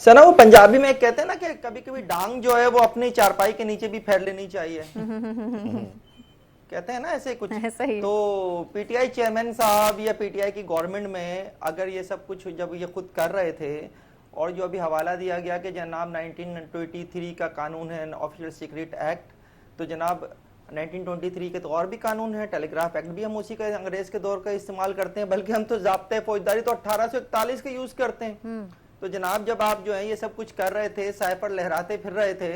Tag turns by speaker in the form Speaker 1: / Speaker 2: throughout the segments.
Speaker 1: सना वो पंजाबी में कहते हैं ना कि कभी कभी डांग जो है वो अपनी चारपाई के नीचे भी फेर लेनी चाहिए। कहते हैं ना ऐसे कुछ।
Speaker 2: ऐसा ही।
Speaker 1: तो पीटीआई चेयरमैन साहब या पीटीआई की गवर्नमेंट में अगर ये सब कुछ जब ये खुद कर रहे थे, और जो अभी हवाला दिया गया कि जनाब 1923 का कानून है ऑफिशियल सीक्रेट एक्ट, तो जनाब 1923 के तो और भी कानून है, टेलीग्राफ एक्ट भी हम उसी का अंग्रेज के दौर का इस्तेमाल करते हैं, बल्कि हम तो ज़ाब्ते फौजदारी तो 1841 के यूज़ करते हैं। तो जनाब जब आप जो है ये सब कुछ कर रहे थे, साय पर लहराते फिर रहे थे,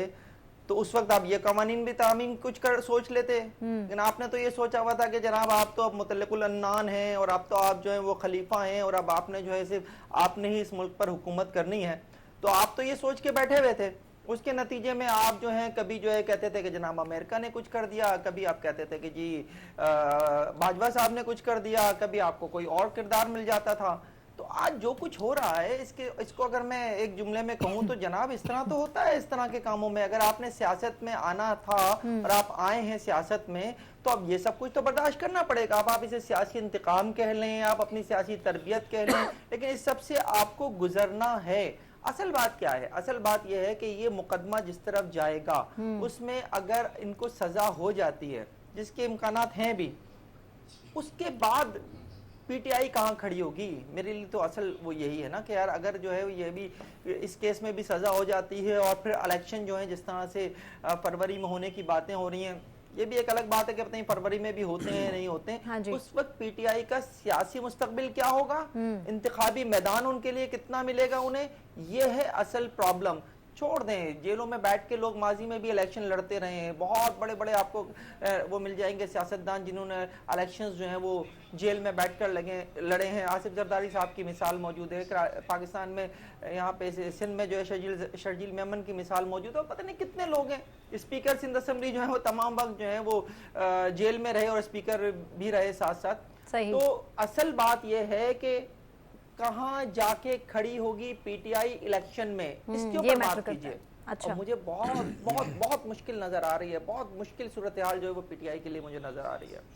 Speaker 1: तो उस वक्त आप ये कवानीन भी तामीम कुछ कर सोच लेते। लेकिन आपने तो ये सोचा हुआ था कि जनाब आप तो अब मुतल्लिकुल अन्नान हैं, और अब तो आप जो है वो खलीफा हैं, और अब आपने जो है सिर्फ आपने ही इस मुल्क पर हुकूमत करनी है। तो आप तो ये सोच के बैठे हुए थे। उसके नतीजे में आप जो है कभी जो है कहते थे कि जनाब अमेरिका ने कुछ कर दिया, कभी आप कहते थे कि जी बाजवा साहब ने कुछ कर दिया, कभी आपको कोई और किरदार मिल जाता था। तो आज जो कुछ हो रहा है इसको अगर मैं एक जुमले में कहूं तो जनाब इस तरह तो होता है। इस तरह के कामों में अगर आपने सियासत में आना था और आप आए हैं सियासत में, तो अब ये सब कुछ तो बर्दाश्त करना पड़ेगा। अब आप इसे सियासी इंतकाम कह लें, आप अपनी सियासी तरबियत कह लें, लेकिन इस सब से आपको गुजरना है। असल बात क्या है? असल बात यह है कि ये मुकदमा जिस तरफ जाएगा उसमें अगर इनको सजा हो जाती है, जिसके इम्कानात हैं भी, उसके बाद पीटीआई कहाँ खड़ी होगी? मेरे लिए तो असल वो यही है ना कि यार अगर जो है ये भी इस केस में भी सजा हो जाती है, और फिर इलेक्शन जो है जिस तरह से फरवरी में होने की बातें हो रही हैं, ये भी एक अलग बात है कि पता नहीं फरवरी में भी होते हैं नहीं होते हैं।
Speaker 2: हाँ जी।
Speaker 1: उस वक्त पीटीआई का सियासी मुस्तकबिल क्या होगा, इंतखाबी मैदान उनके लिए कितना मिलेगा उन्हें, ये है असल प्रॉब्लम। छोड़ दें, जेलों में बैठ के लोग माजी में भी इलेक्शन लड़ते रहे हैं। बहुत बड़े बड़े आपको वो मिल जाएंगे सियासतदान जिन्होंने इलेक्शंस जो हैं वो जेल में बैठकर लड़े हैं। आसिफ जरदारी साहब की मिसाल मौजूद है पाकिस्तान में, यहाँ पे सिंध में जो है शर्जील मेमन की मिसाल मौजूद है। पता नहीं कितने लोग हैं। स्पीकर सिंध असेंबली जो है वो तमाम वक्त जो है वो जेल में रहे और स्पीकर भी रहे साथ साथ।
Speaker 2: सही।
Speaker 1: तो असल बात यह है कि कहाँ जाके खड़ी होगी पीटीआई इलेक्शन में, इसके ऊपर बात कीजिए।
Speaker 2: अच्छा।
Speaker 1: और मुझे बहुत बहुत बहुत मुश्किल नजर आ रही है, बहुत मुश्किल सूरत हाल जो है वो पीटीआई के लिए मुझे नजर आ रही है।